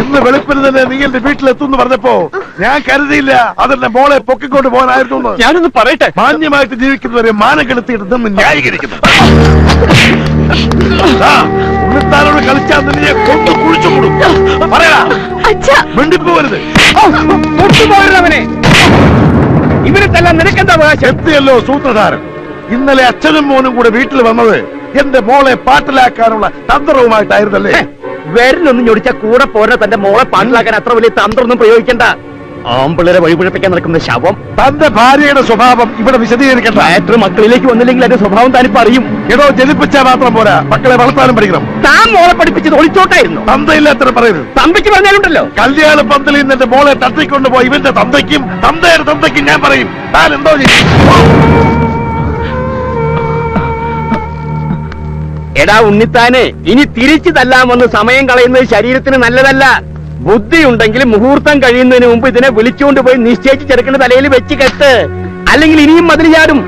ഇന്ന് വെളുപ്പിന് തന്നെ നീ എന്റെ വീട്ടിലെത്തുന്നു പറഞ്ഞപ്പോ ഞാൻ കരുതിയില്ല അതെന്റെ മോളെ പൊക്കിക്കൊണ്ട് പോകാനായിരുന്നു. ഞാനൊന്ന് പറയട്ടെ, മാന്യമായിട്ട് ജീവിക്കുന്നവരെ മാനം കെടുത്തിയിട്ട് നിന്ന് ന്യായീകരിക്കുന്നു. ഉണ്ണിത്താനോട് കളിച്ചാൽ നിന്നെ കൊണ്ടു കുഴിച്ചു കൊടുക്കും. പറയാ മിണ്ടിപ്പോവരുത്. അവനെ ഇവരെ തല്ലാൻ നിനക്കെന്താ അവകാശം? എത്തിയല്ലോ സൂത്രധാരൻ. ഇന്നലെ അച്ഛനും മോനും കൂടെ വീട്ടിൽ വന്നത് എന്റെ മോളെ പാട്ടിലാക്കാനുള്ള തന്ത്രവുമായിട്ടായിരുന്നല്ലേ? വിരലൊന്നും ഞൊടിച്ച കൂടെ പോരുന്ന തന്റെ മോളെ പാട്ടിലാക്കാൻ അത്ര വലിയ തന്ത്രമൊന്നും പ്രയോഗിക്കണ്ട. ആമ്പിള്ളേരെ വഴിപിഴപ്പിക്കാൻ നടക്കുന്ന ശവം. തന്റെ ഭാര്യയുടെ സ്വഭാവം ഇവിടെ വിശദീകരിക്കണ്ട. ബാറ്ററി മക്കളിലേക്ക് വന്നില്ലെങ്കിൽ അതിന്റെ സ്വഭാവം താനിപ്പോ അറിയും. എടോ, ജനിപ്പിച്ചാൽ മാത്രം പോരാ, മക്കളെ വളർത്താനും പഠിക്കണം. താൻ മോളെ പഠിപ്പിച്ചത് ഒളിച്ചോട്ടായിരുന്നു. തന്തയില്ലാത്ത പറയരുത്. തന്തയ്ക്ക് പറഞ്ഞാലുണ്ടല്ലോ, കല്യാണ പന്തലിൽ നിന്ന് എന്റെ മോളെ തട്ടിക്കൊണ്ടുപോയി ഇവന്റെ തന്തയ്ക്കും തന്തയുടെ തന്തയ്ക്കും ഞാൻ പറയും. താൻ എന്തോ എടാ ഉണ്ണിത്താനെ, ഇനി തിരിച്ചു തല്ലാമെന്ന് സമയം കളയുന്നത് ശരീരത്തിന് നല്ലതല്ല. ബുദ്ധി ഉണ്ടെങ്കിൽ മുഹൂർത്തം കഴിയുന്നതിന് മുമ്പ് ഇതിനെ വിളിച്ചുകൊണ്ട് പോയി നിശ്ചയിച്ച് ചെറുക്കുന്ന തലയിൽ വെച്ച് കെട്ട്, അല്ലെങ്കിൽ ഇനിയും മതിൽ ചാടും.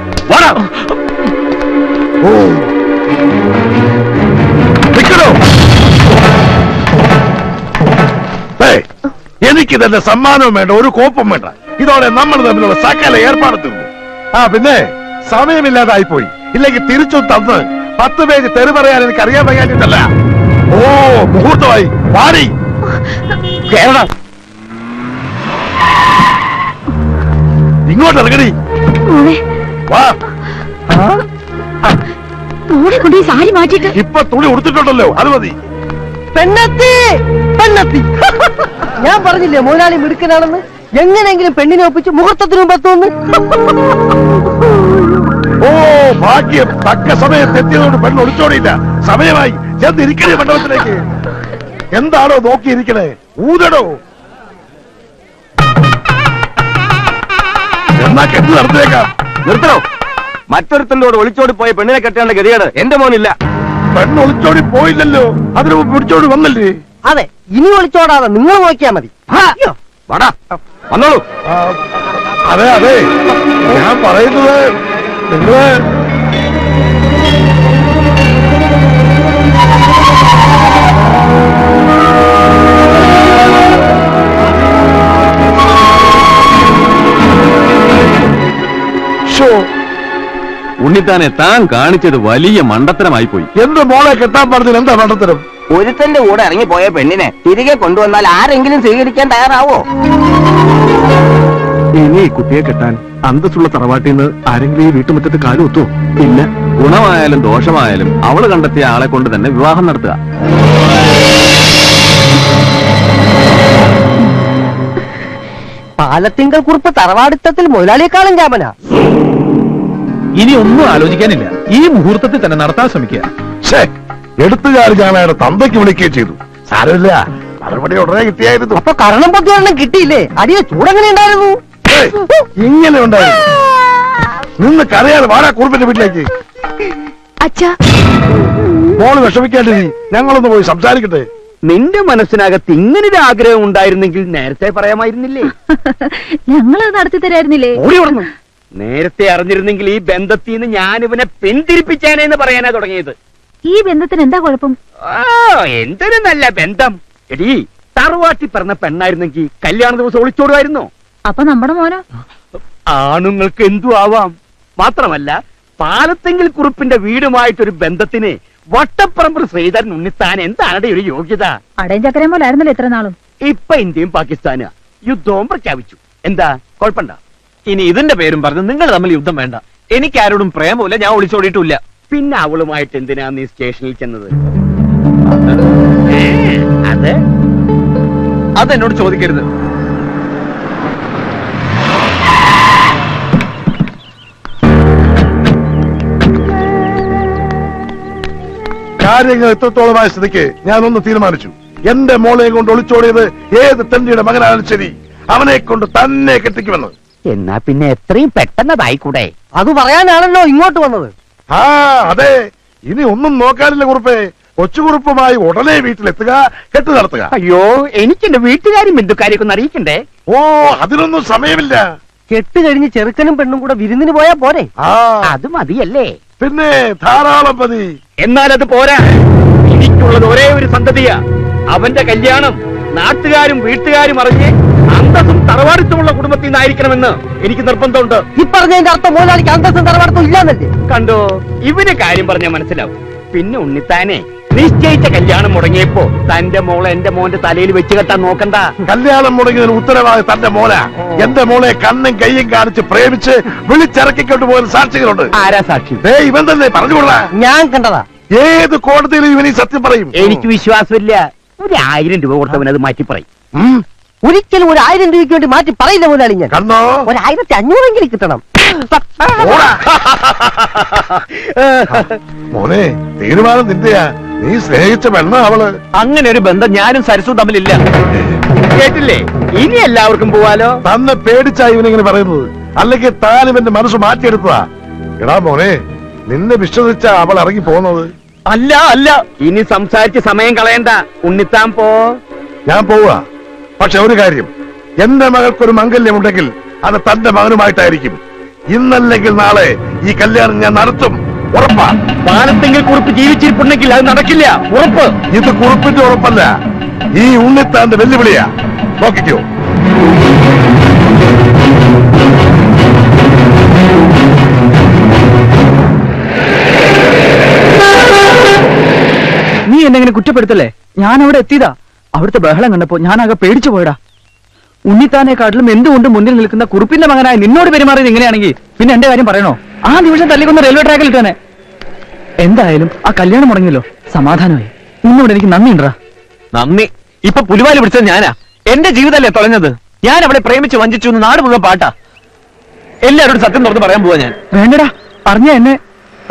എനിക്ക് തന്നെ സമ്മാനവും വേണ്ട, ഒരു കോപ്പും വേണ്ട. ഇതോടെ നമ്മൾ തമ്മിലുള്ള സകല ഏർപ്പാട് തീർന്നു. പിന്നെ സമയമില്ലാതായിപ്പോയി. ഇല്ലെങ്കിൽ തിരിച്ചു തന്ന് 10 പേജ് തെറി പറയാൻ എനിക്ക് അറിയാൻ വയ്യാഞ്ഞിട്ടല്ല. മുഹൂർത്തമായി പാടി ഇങ്ങോട്ട് ഇറങ്ങടി. വാ. സാരി മാറ്റിട്ട് ഇപ്പൊ തുണി ഉടുത്തിട്ടുണ്ടല്ലോ, അത് മതി. പെണ്ണെത്തി പെണ്ണെത്തി. ഞാൻ പറഞ്ഞില്ലേ മുതലാളി മിടുക്കനാണെന്ന്. എങ്ങനെയെങ്കിലും പെണ്ണിനെ ഒപ്പിച്ച് മുഹൂർത്തത്തിന് മുമ്പ് എത്തുമെന്ന്. ഭാഗ്യം, തക്ക സമയത്ത് എത്തിയതുകൊണ്ട് പെണ്ണ് ഒളിച്ചോടിയില്ല. സമയമായി, ചെന്നിരിക്കണേ മണ്ഡപത്തിലേക്ക്. എന്താണോ നോക്കിയിരിക്കണേ? ഊതടോ. എന്നാ കെട്ട് നടത്തിയേക്കാം. നിർത്തണോ? മറ്റൊരുത്തന്റെ കൂടെ ഒളിച്ചോടി പോയ പെണ്ണിനെ കെട്ടേണ്ട ഗതികേട് എന്റെ മോനില്ല. പെണ്ണ് ഒളിച്ചോടി പോയില്ലല്ലോ, അതിന് പിടിച്ചോടി വന്നല്ലേ? അതെ, ഇനി ഒളിച്ചോടാതെ നിങ്ങൾ നോക്കിയാ മതി. വന്നോളൂ. അതെ അതെ, ഞാൻ പറയുന്നത് നിങ്ങള് ഉണ്ണിത്താനെ താൻ കാണിച്ചത് വലിയ മണ്ടത്തരമായി പോയി. എന്ത് മോളെ കെട്ടാൻ പറഞ്ഞത്? എന്താ മണ്ടത്തരം? ഒരുത്തന്റെ കൂടെ ഇറങ്ങിപ്പോയ പെണ്ണിനെ തിരികെ കൊണ്ടുവന്നാൽ ആരെങ്കിലും സ്വീകരിക്കാൻ തയ്യാറാവോ? ഇനി ഈ കുട്ടിയെ കെട്ടാൻ അന്തസ്സുള്ള തറവാട്ടിൽ നിന്ന് ആരെങ്കിലും ഈ വീട്ടുമുറ്റത്ത് കാലുകുത്തോ? ഇല്ല. ഗുണമായാലും ദോഷമായാലും അവള് കണ്ടെത്തിയ ആളെ കൊണ്ട് തന്നെ വിവാഹം നടത്തുക. പാലത്തിങ്കൽ കുറിപ്പ് തറവാടിത്തത്തിൽ മുതലാളിയെക്കാളും ക്യാമനാ. ഇനി ഒന്നും ആലോചിക്കാനില്ല, ഈ മുഹൂർത്തത്തിൽ തന്നെ നടത്താൻ ശ്രമിക്കുക. എടുത്തുകാർ ഞാനയുടെ തന്തയ്ക്ക് വിളിക്കുകയും ചെയ്തു. സാരമില്ല, മറുപടി ഉടനെ കിട്ടിയായിരുന്നു. അപ്പൊ കരണം പൊട്ടിയൊരെണ്ണം കിട്ടിയില്ലേ? അടിയ ചൂടെങ്ങനെ ഉണ്ടായിരുന്നു? ഇങ്ങനെ ഉണ്ടായിരുന്നു. നിന്ന് കരയാതെ വാടാ കുറുപ്പിന്റെ വീട്ടിലേക്ക്. മോള് വിഷമിക്കാണ്ടിരി, ഞങ്ങളൊന്ന് പോയി സംസാരിക്കട്ടെ. നിന്റെ മനസ്സിനകത്ത് ഇങ്ങനൊരു ആഗ്രഹം ഉണ്ടായിരുന്നെങ്കിൽ നേരത്തെ പറയാമായിരുന്നില്ലേ? ഞങ്ങളത് നടത്തി തരായിരുന്നില്ലേ? നേരത്തെ അറിഞ്ഞിരുന്നെങ്കിൽ ഈ ബന്ധത്തിൽ നിന്ന് ഞാൻ ഇവനെ പിന്തിരിപ്പിച്ചേനെന്ന് പറയാനാ തുടങ്ങിയത്. ഈ ബന്ധത്തിന് എന്താ കുഴപ്പം? എന്തൊരു നല്ല ബന്ധം. എടീ, തറവാട്ടി പറഞ്ഞ പെണ്ണായിരുന്നെങ്കിൽ കല്യാണ ദിവസം ഒളിച്ചോടുമായിരുന്നോ? അപ്പൊ നമ്മുടെ മോനോ? ആണുങ്ങൾക്ക് എന്തു ആവാം. മാത്രമല്ല, പാലത്തെങ്കിൽ കുറുപ്പിന്റെ വീടുമായിട്ടൊരു ബന്ധത്തിന് വട്ടപ്പറമ്പ് ശ്രീധരൻ ഉണ്ണിത്താൻ എന്താണ് ഒരു യോഗ്യത? അടയും ചക്കരയും പോലെ ആയിരുന്നല്ലോ ഇത്ര നാളും. ഇപ്പൊ ഇന്ത്യയും പാകിസ്ഥാനും യുദ്ധവും പ്രഖ്യാപിച്ചു. എന്താ കുഴപ്പമുണ്ട? ഇനി ഇതിന്റെ പേരും പറഞ്ഞ് നിങ്ങൾ തമ്മിൽ യുദ്ധം വേണ്ട. എനിക്ക് ആരോടും പ്രേമമില്ല, ഞാൻ ഒളിച്ചോടിയിട്ടില്ല. പിന്നെ അവളുമായിട്ട് എന്തിനാ നീ സ്റ്റേഷനിൽ ചെന്നത്? അതെന്നോട് ചോദിക്കരുത്. കാര്യങ്ങൾ എത്രത്തോളമായ സ്ഥിതിക്ക് ഞാനൊന്ന് തീരുമാനിച്ചു. എന്റെ മോളെയും കൊണ്ട് ഒളിച്ചോടിയത് ഏത് തെണ്ടിയുടെ മകനാണ് ശരി, അവനെ കൊണ്ട് തന്നെ കെട്ടിക്കുമെന്ന്. എന്നാ പിന്നെ എത്രയും പെട്ടെന്നതായിക്കൂടെ? അത് പറയാനാണല്ലോ ഇങ്ങോട്ട് വന്നത്. അതെ, ഇനി ഒന്നും നോക്കാനില്ല കുറുപ്പേ. കൊച്ചുകുറുപ്പുമായി ഉടനെ വീട്ടിലെത്തുക, കെട്ടു നടത്തുക. അയ്യോ, എനിക്ക് എന്റെ വീട്ടുകാരും ബന്ധുക്കാരെയൊക്കെ ഒന്ന് അറിയിക്കണ്ടേ? അതിനൊന്നും സമയമില്ല. കെട്ട് കഴിഞ്ഞ് ചെറുക്കനും പെണ്ണും കൂടെ വിരുന്നിന് പോയാ പോരെ? അത് മതിയല്ലേ? പിന്നെ ധാരാളം മതി. എന്നാൽ അത് പോരാ. എനിക്കുള്ളത് ഒരേ ഒരു സന്തതിയാ. അവന്റെ കല്യാണം നാട്ടുകാരും വീട്ടുകാരും അറിഞ്ഞ് അന്തസ്സും തറവാടിത്തമുള്ള കുടുംബത്തിൽ നിന്നായിരിക്കണമെന്ന് എനിക്ക് നിർബന്ധമുണ്ട്. ഈ പറഞ്ഞതിന്റെ അർത്ഥം മുതലാളിക്ക് അന്തസ്സും തറവാടത്തും ഇല്ലാന്നല്ലേ? കണ്ടോ, ഇവന് കാര്യം പറഞ്ഞാൽ മനസ്സിലാവും. പിന്നെ ഉണ്ണിത്താനെ നിശ്ചയിച്ച കല്യാണം മുടങ്ങിയപ്പോ തന്റെ മോളെ എന്റെ മോന്റെ തലയിൽ വെച്ച് കെട്ടാൻ നോക്കണ്ട. കല്യാണം മുടങ്ങിയതിന് ഉത്തരവാദി തന്റെ മോന. എന്റെ മോളെ കണ്ണും കയ്യും കാണിച്ച് പ്രേമിച്ച് വിളിച്ചിറക്കിക്കൊണ്ട് പോയ സാക്ഷികളുണ്ട്. ആരാ സാക്ഷി? ഇവൻ തന്നെ പറഞ്ഞുകൊള്ളാ. ഞാൻ കണ്ടതാ. ഏത് കോടതിയിലും ഇവനീ സത്യം പറയും. എനിക്ക് വിശ്വാസമില്ല. 1000 രൂപ കൊടുത്തവൻ അത് മാറ്റി പറയും. ഒരിക്കലും 1000 രൂപയ്ക്ക് വേണ്ടി മാറ്റി പറയില്ല മുതലാളി. ഞാൻ കണ്ണോ 1500 കിട്ടണം. ഓടാ. മോനെ തീരുമാനം നിന്റെയാ. നീ സ്നേഹിച്ച പെണ്ണ അവള്. അങ്ങനെ ഒരു ബന്ധം ഞാനും സരസും തമ്മിലില്ല. കേട്ടില്ലേ? ഇനി എല്ലാവർക്കും പോവാലോ. തന്നെ പേടിച്ചാ ഇവനിങ്ങനെ പറയുന്നത്. അല്ലെങ്കിൽ താൻ ഇവന്റെ മനസ്സ് മാറ്റിയെടുത്തതാ. എടാ മോനെ, നിന്നെ വിശ്വസിച്ചാ അവൾ ഇറങ്ങി പോകുന്നത്. അല്ല അല്ല, ഇനി സംസാരിച്ച് സമയം കളയണ്ട. ഉണ്ണിത്താൻ പോ. ഞാൻ പോവാ. പക്ഷെ ഒരു കാര്യം, എന്റെ മകൾക്കൊരു മംഗല്യമുണ്ടെങ്കിൽ അത് തന്റെ മകനുമായിട്ടായിരിക്കും. ഇന്നല്ലെങ്കിൽ നാളെ ഈ കല്യാണം ഞാൻ നടത്തും. ഉറപ്പാ. പാലത്തെങ്കിൽ കുറിപ്പ് ജീവിച്ചിരിപ്പുണ്ടെങ്കിൽ അത് നടക്കില്ല. ഉറപ്പ്. ഇത് കുറിപ്പിന്റെ ഉറപ്പല്ല, ഈ ഉണ്ണിത്താന്റെ വെല്ലുവിളിയാ. നോക്കിക്കോ. നീ എന്നെങ്ങനെ കുറ്റപ്പെടുത്തല്ലേ? ഞാൻ അവിടെ എത്തിയതാ. അവിടുത്തെ ബഹളം കണ്ടപ്പോ ഞാനാകെ പേടിച്ചു പോയടാ. ഉണ്ണിത്താനെക്കാട്ടിലും എന്തുകൊണ്ട് മുന്നിൽ നിൽക്കുന്ന കുറുപ്പിന്റെ മകനായ നിന്നോട് പെരുമാറിയത് ഇങ്ങനെയാണെങ്കിൽ പിന്നെ എന്റെ കാര്യം പറയണോ? ആ നിമിഷം തല്ലിക്കൊന്ന് റെയിൽവേ ട്രാക്കിൽ ഇട്ടാനെ. എന്തായാലും ആ കല്യാണം മുടങ്ങിയല്ലോ, സമാധാനമായി. നിന്നോട് എനിക്ക് നന്ദിയുണ്ടാ. നന്ദി. ഇപ്പൊ പുലിവാല് പിടിച്ചത് ഞാനാ. എന്റെ ജീവിതമല്ലേ തുളഞ്ഞത്. ഞാൻ അവളെ പ്രേമിച്ച് വഞ്ചിച്ചു എന്ന് നാട് മുഴുവൻ പാട്ടാ. എല്ലാവരോടും സത്യം തുറന്ന് പറയാൻ പോവാ ഞാൻ. വേണ്ടടാ, പറഞ്ഞ എന്നെ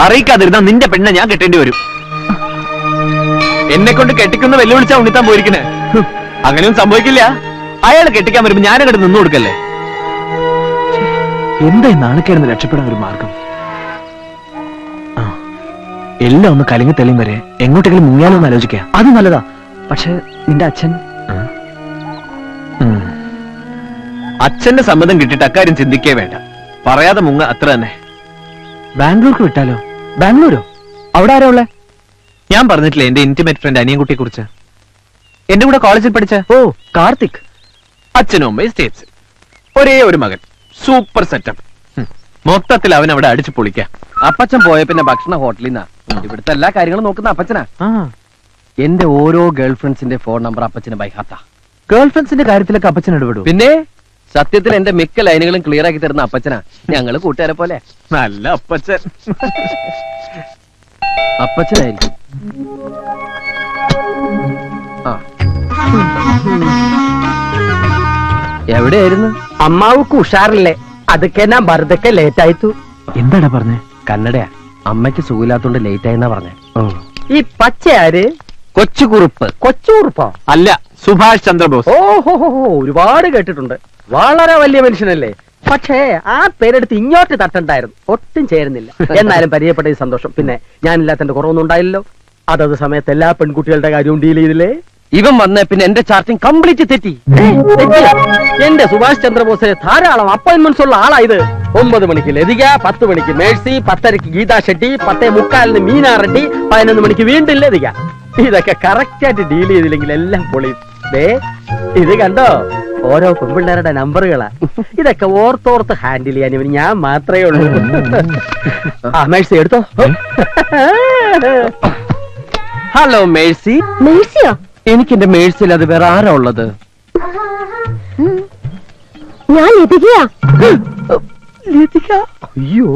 അറിയിക്കാതിരുന്ന നിന്റെ പെണ്ണെ ഞാൻ കെട്ടേണ്ടി വരും. എന്നെ കൊണ്ട് കെട്ടിക്കുന്ന വെല്ലുവിളിച്ചാ ഉണ്ണിത്താൻ പോയിരിക്കണേ. അങ്ങനെയൊന്നും സംഭവിക്കില്ല. അയാൾ കെട്ടിക്കാൻ വരുമ്പോ ഞാനങ്ങോട്ട് നിന്നു കൊടുക്കല്ലേ. എന്താ നാണക്കേടുന്ന് രക്ഷപ്പെടാൻ ഒരു മാർഗം? എല്ലാം ഒന്ന് കലങ്ങി തെളിയും വരെ എങ്ങോട്ടെങ്കിലും മുങ്ങിയാലോ എന്ന് ആലോചിക്കുക. അത് നല്ലതാ. പക്ഷെ നിന്റെ അച്ഛൻ അച്ഛന്റെ സമ്മതം കിട്ടിയിട്ട് അക്കാര്യം ചിന്തിക്കേ വേണ്ട. പറയാതെ മുങ്ങ, അത്ര തന്നെ. ബാംഗ്ലൂർക്ക് വിട്ടാലോ? ബാംഗ്ലൂരോ? അവിടെ ആരാ ഉള്ളേ? ഞാൻ പറഞ്ഞിട്ടില്ലേ എന്റെ ഇന്റിമേറ്റ് ഫ്രണ്ട് അനിയൻകുട്ടിയെ കുറിച്ച്. എന്റെ കൂടെ കോളേജിൽ പഠിച്ച കാർത്തിക്. അച്ഛനും അമ്മയും സ്റ്റേറ്റ്സ്. ഒരേ ഒരു മകൻ. Super setup. മൊത്തത്തിൽ അവൻ അവിടെ അടിച്ചു പൊളിക്കാം. അപ്പച്ചൻ പോയ പിന്നെ ഭക്ഷണ ഹോട്ടലിൽ നിന്നാ. ഇവിടുത്തെ എല്ലാ കാര്യങ്ങളും നോക്കുന്ന അപ്പച്ചനാ. എന്റെ ഓരോ ഗേൾഫ്രണ്ട്സിന്റെ ഫോൺ നമ്പർ അപ്പച്ചന് ബൈഹാത്താ. ഗേൾഫ്രണ്ട്സിന്റെ കാര്യത്തിലൊക്കെ അപ്പച്ചൻ ഇടപെടും. പിന്നെ സത്യത്തിൽ എന്റെ മിക്ക ലൈനുകളും ക്ലിയർ ആക്കി തരുന്ന അപ്പച്ചനാ. ഞങ്ങള് കൂട്ടുകാരെ പോലെ. നല്ല അപ്പച്ചൻ. അപ്പച്ചനായിരിക്കും. എവിടെയായിരുന്നു? അമ്മാവുക്ക് ഉഷാറില്ലേ? അതൊക്കെ ഞാൻ വെറുതെ ലേറ്റ് ആയിത്തു. എന്താടാ പറഞ്ഞേ? കന്നഡയാ. അമ്മയ്ക്ക് സുഖമില്ലാത്തോണ്ട് ലേറ്റ് ആയെന്നാ പറഞ്ഞേ. ഈ പച്ച ആര്? കൊച്ചുകുറുപ്പ്. കൊച്ചുകുറുപ്പോ? അല്ല, സുഭാഷ് ചന്ദ്രബോസ്. ഓഹോ, ഒരുപാട് കേട്ടിട്ടുണ്ട്. വളരെ വലിയ മനുഷ്യനല്ലേ. പക്ഷേ ആ പേരെടുത്ത് ഇങ്ങോട്ട് തട്ടണ്ടായിരുന്നു. ഒട്ടും ചേരുന്നില്ല. എന്നാലും പരിചയപ്പെട്ട ഈ സന്തോഷം. പിന്നെ ഞാനില്ലാത്തന്റെ കുറവൊന്നും ഉണ്ടായില്ലോ. അതത് സമയത്ത് എല്ലാ പെൺകുട്ടികളുടെ കാര്യവും ഡീൽ ചെയ്തില്ലേ? ഇവൻ വന്ന പിന്നെ എന്റെ ചാർട്ടിങ് കംപ്ലീറ്റ് തെറ്റി. എന്റെ സുഭാഷ് ചന്ദ്രബോസിന് ധാരാളം അപ്പോയിന്റ്മെന്റ്സ് ഉള്ള ആളായത്. 9 മണിക്ക് ലതിക, 10 മണിക്ക് മേഴ്സി, 10:30 ഗീതാ ഷെട്ടി, 10:45 മീനാ റെഡ്ഡി, 11 മണിക്ക് വീണ്ടും ലതിക. ഇതൊക്കെ കറക്റ്റ് ആയിട്ട് ഡീൽ ചെയ്തില്ലെങ്കിൽ എല്ലാം പൊളിയും. ഇത് കണ്ടോ, ഓരോ പെൺപിള്ളേരുടെ നമ്പറുകളാ. ഇതൊക്കെ ഓർത്തോർത്ത് ഹാൻഡിൽ ചെയ്യാൻ ഇവന് ഞാൻ മാത്രമേ ഉള്ളൂ. ആ മേഴ്സി എടുത്തോ. Hello Mercy. മേഴ്സിയോ? എനിക്ക് എന്റെ മേഴ്സിൽ അത് വേറെ ആരാ ഉള്ളത്? ഞാൻ ലതികയാ. ലതിക? അയ്യോ,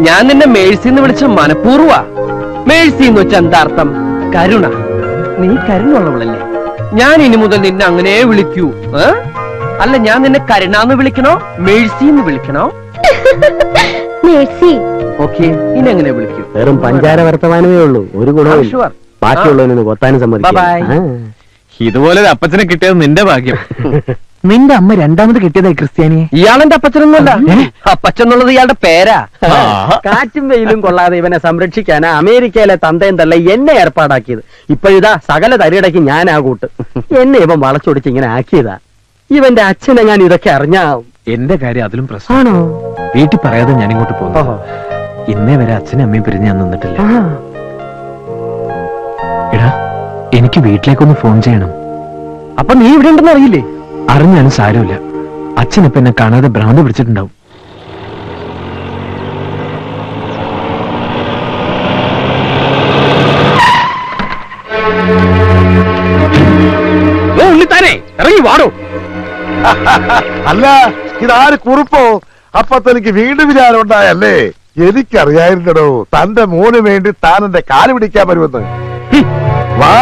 ഞാൻ നിന്നെ മേഴ്സി എന്ന് വിളിച്ച മനഃപൂർവ്വ. മേഴ്സി എന്ന് വെച്ച എന്താ അർത്ഥം? കരുണ. നീ കരുണുള്ളവളല്ലേ? ഞാൻ ഇനി മുതൽ നിന്നെ അങ്ങനെ വിളിക്കൂ. അല്ല, ഞാൻ നിന്നെ കരുണാന്ന് വിളിക്കണോ മേഴ്സി എന്ന് വിളിക്കണോ? മേഴ്സി. ഓക്കെ, ഇനി എങ്ങനെ വിളിക്കൂ? വെറും പഞ്ചാര വർത്തമാനമേ ഉള്ളൂ, ഒരു ഗുണവും ബാക്കിയുള്ളവനൊന്ന് കൊത്താനും സമ്മതിക്കും. ഇതുപോലെ ഒരു അപ്പച്ചനെ കിട്ടിയത് നിന്റെ ഭാഗ്യം. നിന്റെ അമ്മ രണ്ടാമത് കിട്ടിയതായി ക്രിസ്ത്യാനിയെ. ഇയാളെന്റെ അപ്പച്ചനൊന്നുമല്ല. അപ്പച്ചെന്നുള്ളത് ഇയാളുടെ പേരാ. കാറ്റും വെയിലും കൊള്ളാതെ ഇവനെ സംരക്ഷിക്കാനാ അമേരിക്കയിലെ തന്തയും തള്ള എന്നെ ഏർപ്പാടാക്കിയത്. ഇപ്പോഴിതാ സകല തരിയടക്കി ഞാൻ ആ കൂട്ട്. എന്നെ ഇവൻ വളച്ചൊടിച്ച് ഇങ്ങനെ ആക്കിയതാ. ഇവന്റെ അച്ഛനെ ഞാൻ ഇതൊക്കെ അറിഞ്ഞാ. എന്റെ കാര്യം അതിലും പ്രശ്നമാണോ? വീട്ടിൽ പറയാതെ ഞാൻ ഇങ്ങോട്ട് പോകുന്നു. ഇന്നേ വരെ അച്ഛനും അമ്മയും പിരിഞ്ഞ് ഞാൻ നിന്നിട്ടില്ല. എനിക്ക് വീട്ടിലേക്കൊന്ന് ഫോൺ ചെയ്യണം. അപ്പൊ നീ ഇവിടെ ഉണ്ടെന്ന് അറിയില്ലേ? അറിഞ്ഞാലും സാരമില്ല. അച്ഛനിപ്പ എന്നെ കാണാതെ ഭ്രാന്ത് പിടിച്ചിട്ടുണ്ടാവും. ഉണ്ണിത്താനെ ഇറങ്ങി വാടോ. അല്ല ഇതാര് കുറിപ്പോ? അപ്പൊ തനിക്ക് വീണ്ടും വിചാരം ഉണ്ടായല്ലേ? എനിക്കറിയായിരുന്നടോ തന്റെ മോന് വേണ്ടി താൻ എന്റെ കാല് പിടിക്കാൻ വരുമെന്ന്. വാ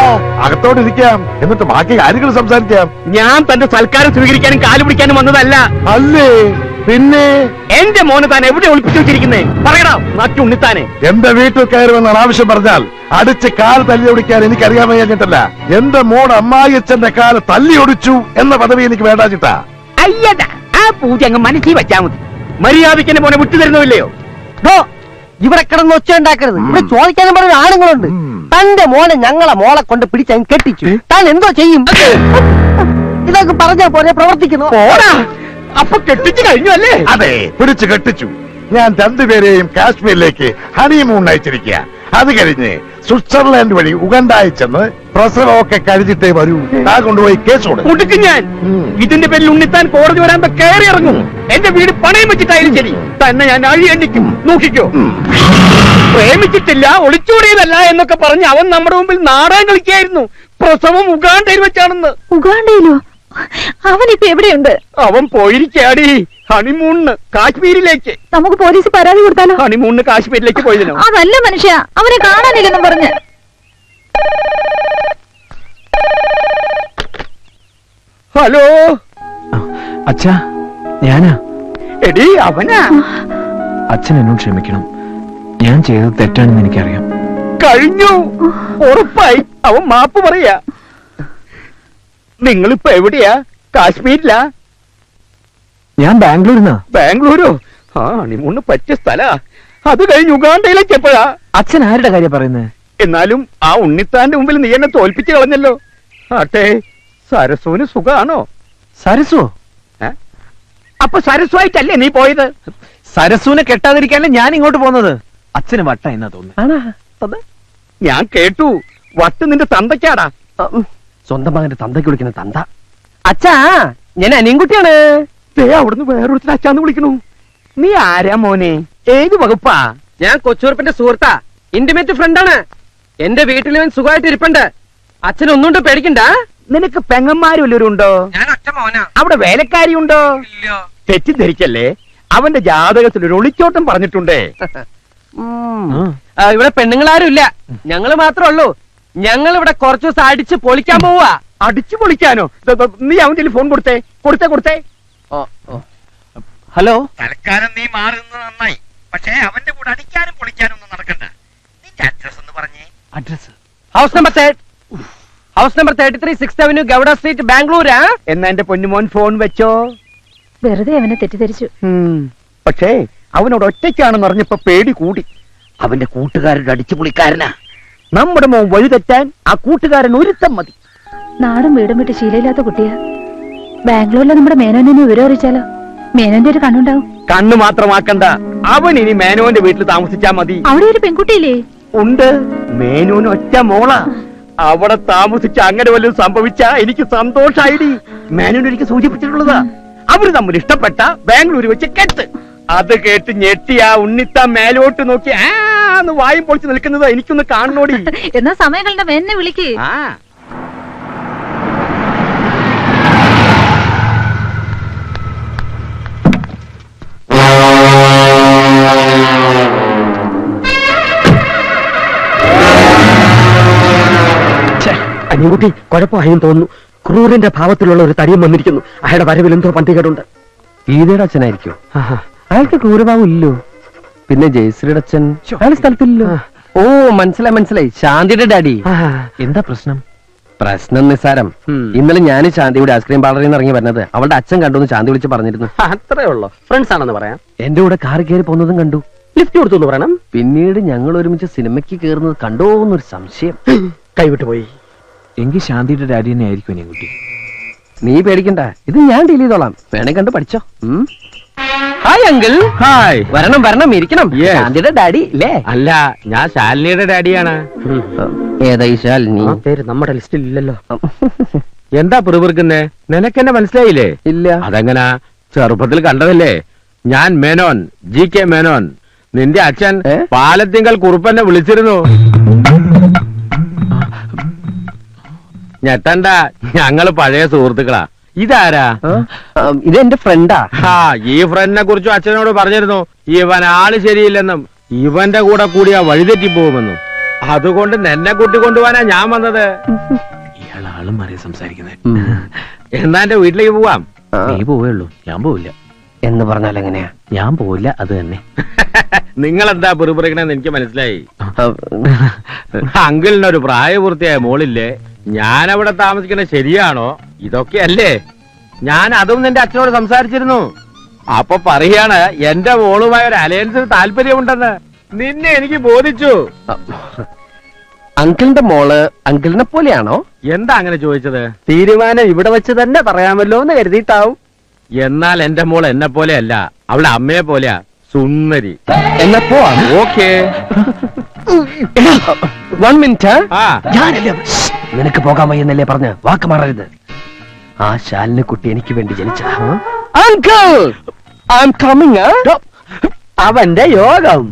അകത്തോട്ടിരിക്കാം, എന്നിട്ട് ബാക്കി കാര്യങ്ങൾ സംസാരിക്കാം. ഞാൻ തന്റെ സൽക്കാരം സ്വീകരിക്കാനും കാല് പിടിക്കാനും വന്നതല്ല. അല്ലേ പിന്നെ? എന്റെ മോനെ താൻ എവിടെ ഒളിപ്പിച്ചു വെച്ചിരിക്കുന്നേ? പറയടാ നാട്ടി ഉണ്ണിത്താനെ. എന്റെ വീട്ടിൽ കയറുമെന്നാണ് ആവശ്യം പറഞ്ഞാൽ അടിച്ച് കാല് തല്ലി ഒടിക്കാൻ എനിക്കറിയാൻ വയ്യാഞ്ഞിട്ടല്ല. എന്റെ മോൻ അമ്മായിയച്ഛന്റെ കാല് തല്ലി ഒടിച്ചു എന്ന പദവി എനിക്ക് വേണ്ടാച്ചിട്ടാ. അയ്യടാ, ആ പൂജ അങ്ങ് മനസ്സിൽ വെച്ചാ മതി. മര്യാദയ്ക്ക് എന്നെ മോനെ വിട്ടു തരുന്നില്ലയോ? ഇവിടെ കിടന്ന് ഒച്ച ഉണ്ടാക്കരുത്. ഇവിടെ ചോദിക്കാനും പറഞ്ഞ ആണുങ്ങളുണ്ട്. തന്റെ മോനെ ഞങ്ങളെ മോളെ കൊണ്ട് പിടിച്ചങ്ങ് കെട്ടിച്ചു. താൻ എന്തോ ചെയ്യും? ഇതൊക്കെ പറഞ്ഞാ പോലെ പ്രവർത്തിക്കുന്നു. പോടാ, അപ്പൊ കെട്ടിച്ചു കഴിഞ്ഞു അല്ലേ? അതെ, പിടിച്ചു കെട്ടിച്ചു. ഞാൻ രണ്ടുപേരെയും കാശ്മീരിലേക്ക് ഹണിമൂൺ അയച്ചിരിക്കുക. അത് കഴിഞ്ഞ് സ്വിറ്റ്സർലാൻഡ് വഴി ഉഗണ്ടായി ചെന്ന് പ്രസവമൊക്കെ കഴിഞ്ഞിട്ടേ വരൂ. താ കൊണ്ടുപോയി കേസ് കൊടുക്കും. മുടുക്കും ഞാൻ. ഇതിന്റെ പേരിൽ ഉണ്ണിത്താൻ കോടതി വരാൻ കയറി ഇറങ്ങും. എന്റെ വീട് പണയം വെച്ചിട്ടായാലും ശരി, തന്നെ ഞാൻ അഴി എണ്ണിക്കും. നോക്കിക്കോ. പ്രേമിച്ചിട്ടില്ല, ഒളിച്ചോടിയതല്ല എന്നൊക്കെ പറഞ്ഞ് അവൻ നമ്മുടെ മുമ്പിൽ നാടകം കളിക്കായിരുന്നു. പ്രസവം ഉഗാണ്ടയിൽ വെച്ചാണെന്ന്. ഉഗാണ്ടയിലോ? അവനിപ്പോ എവിടെയുണ്ട്? അവൻ പോയിരിക്കാടി ഹണിമൂണിന് കാശ്മീരിലേക്ക്. നമുക്ക് പോലീസ് പരാതി കൊടുത്താലോ? ഹണിമൂണിന് കാശ്മീരിലേക്ക് പോയതിനോ? അതല്ല മനുഷ്യ, അവനെ കാണാനില്ലെന്നും പറഞ്ഞ്. ഹലോ അച്ഛാ, ഞാനാ. എടി അവനാ. അച്ഛൻ എന്നോട് ക്ഷമിക്കണം. ഞാൻ ചെയ്തത് തെറ്റാണെന്ന് എനിക്കറിയാം. കഴിഞ്ഞു, ഉറപ്പായി. അവൻ മാപ്പ് പറയാ. നിങ്ങളിപ്പോ എവിടെയാ? കാശ്മീരിലാ? ഞാൻ ബാംഗ്ലൂരിന്നാ. ബാംഗ്ലൂരോ? ആ ഹണിമൂണിന് പറ്റിയ സ്ഥലാ. അത് കഴിഞ്ഞ് ഉഗാണ്ടയിലേക്ക് എപ്പോഴാ? അച്ഛൻ ആരുടെ കാര്യം പറയുന്നത്? എന്നാലും ആ ഉണ്ണിത്താന്റെ മുമ്പിൽ നീ എന്നെ തോൽപ്പിച്ചു കളഞ്ഞല്ലോ. ആട്ടെ, സരസുവിന് സുഖാണോ? സരസോ? അപ്പൊ സരസുവായിട്ടല്ലേ നീ പോയത്? സരസുവിനെ കെട്ടാതിരിക്കാനല്ലേ ഞാൻ ഇങ്ങോട്ട് പോകുന്നത്. അച്ഛന് വട്ട എന്നാ തോന്നുന്നു. ഞാൻ കേട്ടു, വട്ട് നിന്റെ തന്തയ്ക്കാടാ. സ്വന്തം മകന്റെ തന്തയ്ക്ക് വിളിക്കുന്ന തന്ത. അച്ഛാ, ഞാൻ അനിയൻകുട്ടിയാണ്. അവിടുന്ന് വേറൊരുത്തിന് അച്ഛാന്ന് വിളിക്കണു. നീ ആരാ മോനെ? ഏത് വകുപ്പാ? ഞാൻ കൊച്ചുറുപ്പിന്റെ സുഹൃത്താ, ഇന്റിമേറ്റ് ഫ്രണ്ടാണ്. എന്റെ വീട്ടിൽ ഇവൻ സുഖമായിട്ട് ഇരിപ്പുണ്ട്. അച്ഛൻ ഒന്നുകൊണ്ട് പേടിക്കണ്ട. നിനക്ക് പെങ്ങന്മാരും വല്ലവരും ഉണ്ടോ? ഞാൻ ഒറ്റ മോനാ. അവിടെ വേലക്കാരി ഉണ്ടോ? തെറ്റിദ്ധരിക്കല്ലേ, അവന്റെ ജാതകത്തിൽ ഒരു ഒളിച്ചോട്ടം പറഞ്ഞിട്ടുണ്ടേ. ഇവിടെ പെണ്ണുങ്ങളാരും ഇല്ല, ഞങ്ങള് മാത്രമേ ഉള്ളൂ. ഞങ്ങൾ ഇവിടെ കുറച്ചു ദിവസം അടിച്ച് പൊളിക്കാൻ പോവാ. അടിച്ചു പൊളിക്കാനോ? നീ അവന്റെ ഫോൺ കൊടുത്തേ. കൊടുത്തേ. ഹലോ. തൽക്കാലം നീ മാറുന്നത് നന്നായി. പക്ഷേ അവന്റെ കൂടെ അടിക്കാനും പൊളിക്കാനും ഒന്നും നടക്കണ്ട. നിന്റെ അഡ്രസ് ഒന്ന് പറഞ്ഞേ. Address house number 33 6th Avenue, Gowda street, ബാംഗ്ലൂരാ. എന്നാ എന്റെ പൊന്നുമോൻ ഫോൺ വെച്ചോ. വെറുതെ അവനെ തെറ്റിദ്ധരിച്ചു. പക്ഷേ അവനോട് ഒറ്റയ്ക്കാണെന്ന് അറിഞ്ഞപ്പോ പേടി കൂടി. അവന്റെ കൂട്ടുകാരുടെ അടിച്ചു പൊളിക്കാരനാ. നമ്മുടെ മോൻ വഴിതെറ്റാൻ ആ കൂട്ടുകാരൻ ഒരുത്തം മതി. നാടും വീടും വിട്ട് ശീലമില്ലാത്ത കുട്ടിയാ. ബാംഗ്ലൂരിലെ നമ്മുടെ മേനോനെ വിവരം അറിയിച്ചാലോ? മേനോന്റെ ഒരു കണ്ണുണ്ടാവും. കണ്ണു മാത്രമാക്കണ്ട, അവൻ ഇനി മേനോന്റെ വീട്ടിൽ താമസിച്ചാ മതി. അവിടെ ഒരു പെൺകുട്ടിയില്ലേ? ഉണ്ട്, മേനോന് ഒറ്റ മോളാ. അവിടെ താമസിച്ച അങ്ങനെ വല്ലതും സംഭവിച്ചാ എനിക്ക് സന്തോഷായിടി. മേനോൻ എനിക്ക് സൂചിപ്പിച്ചിട്ടുള്ളതാ. അവര് തമ്മിൽ ഇഷ്ടപ്പെട്ട ബാംഗ്ലൂർ വെച്ച് കെട്ട്. അത് കേട്ട് ഞെട്ടിയാ ഉണ്ണിത്താൻ മേലോട്ട് നോക്കി ആന്ന് വായും പൊളിച്ച് നിൽക്കുന്നത് എനിക്കൊന്ന് കാണണോടി. എന്നാ സമയങ്ങളുടെ മേനെ വിളിക്ക്. ആ അനിയൻകുട്ടി കുഴപ്പമായെന്ന് തോന്നുന്നു. ക്രൂരന്റെ ഭാവത്തിലുള്ള ഒരു തടിയും വന്നിരിക്കുന്നു. അയാളുടെ വരവിൽ എന്തോ പന്തികേടുണ്ട്. ഗീതയുടെ അച്ഛനായിരിക്കും. അയാൾക്ക് ക്രൂരഭാവം ഇല്ലോ. പിന്നെ ജയശ്രീയുടെ അച്ഛൻ അയാൾ സ്ഥലത്തില്ലല്ലോ. ഓ, മനസ്സിലായി, ശാന്തിയുടെ ഡാഡി. എന്താ പ്രശ്നം? പ്രശ്നം നിസ്സാരം. ഇന്നലെ ഞാൻ ശാന്തിയുടെ ഐസ്ക്രീം പാർലറിൽ നിന്ന് ഇറങ്ങി വരുന്നത് അവളുടെ അച്ഛൻ കണ്ടു ശാന്തി വിളിച്ച് പറഞ്ഞിരുന്നു. അത്രേ ഉള്ളൂ. ഫ്രണ്ട്സ് ആണെന്ന് പറയാം. എന്റെ കൂടെ കാർ കയറി പോകുന്നതും കണ്ടു. ലിഫ്റ്റ് കൊടുത്തു എന്ന് പറയണം. പിന്നീട് ഞങ്ങൾ ഒരുമിച്ച് സിനിമയ്ക്ക് കയറുന്നത് കണ്ടോ എന്നൊരു സംശയം. കൈവിട്ടു പോയി. എങ്കിൽ ശാന്തിയുടെ ഡാഡി തന്നെ ആയിരിക്കും അനിയൻകുട്ടി. നീ പേടിക്കണ്ട, ഇത് ഞാൻ ഡീൽ ചെയ്തോളാം. വേണേ കണ്ട് പഠിച്ചോ. Hi uncle. ഹായ്. വരണം വരണം ഇരിക്കണം. Yes. ശാന്തിയുടെ ഡാഡി ഇല്ലേ? അല്ല, ഞാൻ ശാലിനിയുടെ ഡാഡിയാണ്. ഏതാ ഈ ശാലിനി? പേര് നമ്മുടെ ലിസ്റ്റിൽ ഇല്ലല്ലോ. എന്താ പിറുപിറുക്കുന്നേ? നിനക്കെന്നെ മനസ്സിലായില്ലേ? ഇല്ല. അതെങ്ങനാ? ചെറുപ്പത്തിൽ കണ്ടതല്ലേ? ഞാൻ മേനോൻ, GK മേനോൻ. നിന്റെ അച്ഛൻ ഏ? പാലത്തിങ്കൽ കുറുപ്പന്നെ വിളിച്ചിരുന്നു. ഞെട്ടണ്ട, ഞങ്ങള് പഴയ സുഹൃത്തുക്കളാ. ഇതാരാ? ഇത് എന്റെ ഫ്രണ്ടാ. ആ, ഈ ഫ്രണ്ടിനെ കുറിച്ചും അച്ഛനോട് പറഞ്ഞിരുന്നു. ഇവൻ ആള് ശരിയില്ലെന്നും ഇവന്റെ കൂടെ കൂടിയാ വഴിതെറ്റി പോകുമെന്നും. അതുകൊണ്ട് നിന്നെ കൂട്ടിക്കൊണ്ടുപോവാനാ ഞാൻ വന്നത്. ഇയാളാളും മാറി സംസാരിക്കുന്നത്. എന്നാ എന്റെ വീട്ടിലേക്ക് പോവാം. നീ പോവുള്ളൂ, ഞാൻ പോവില്ല. എന്ന് പറഞ്ഞാൽ എങ്ങനെയാ? ഞാൻ പോവില്ല, അത് തന്നെ. നിങ്ങൾ എന്താ പിറുപിറുക്കണെന്ന് എനിക്ക് മനസ്സിലായി. അങ്കിളിനൊരു പ്രായപൂർത്തിയായ മോളില്ലേ? ഞാൻ അവിടെ താമസിക്കുന്നത് ശരിയാണോ? ഇതൊക്കെയല്ലേ? ഞാൻ അതും നിന്റെ അച്ഛനോട് സംസാരിച്ചിരുന്നു. അപ്പൊ പറയാണ് എന്റെ മോളുമായ ഒരു അലയൻസിന് താല്പര്യമുണ്ടെന്ന്. നിന്നെ എനിക്ക് ബോധിച്ചു. അങ്കിളിന്റെ മോള് അങ്കിളിനെ പോലെയാണോ? എന്താ അങ്ങനെ ചോദിച്ചത്? തീരുമാനം ഇവിടെ വെച്ച് തന്നെ പറയാമല്ലോ എന്ന് കരുതിയിട്ടാവും. എന്നാൽ എന്റെ മോൾ എന്നെ പോലെയല്ല, അവളുടെ അമ്മയെ പോലെയാ, സുന്ദരി. എന്നാ പോവാം. ഓക്കേ. 1 മിനിറ്റ്. ആ, നിനക്ക് പോകാൻ വയ്യെന്നല്ലേ പറഞ്ഞ് വാക്ക് മാറരുത്. ആ ശാലിനി കുട്ടി എനിക്ക് വേണ്ടി ജനിച്ച അങ്കിൾ ഐ എം കമ്മിങ്. അവന്റെ യോഗം.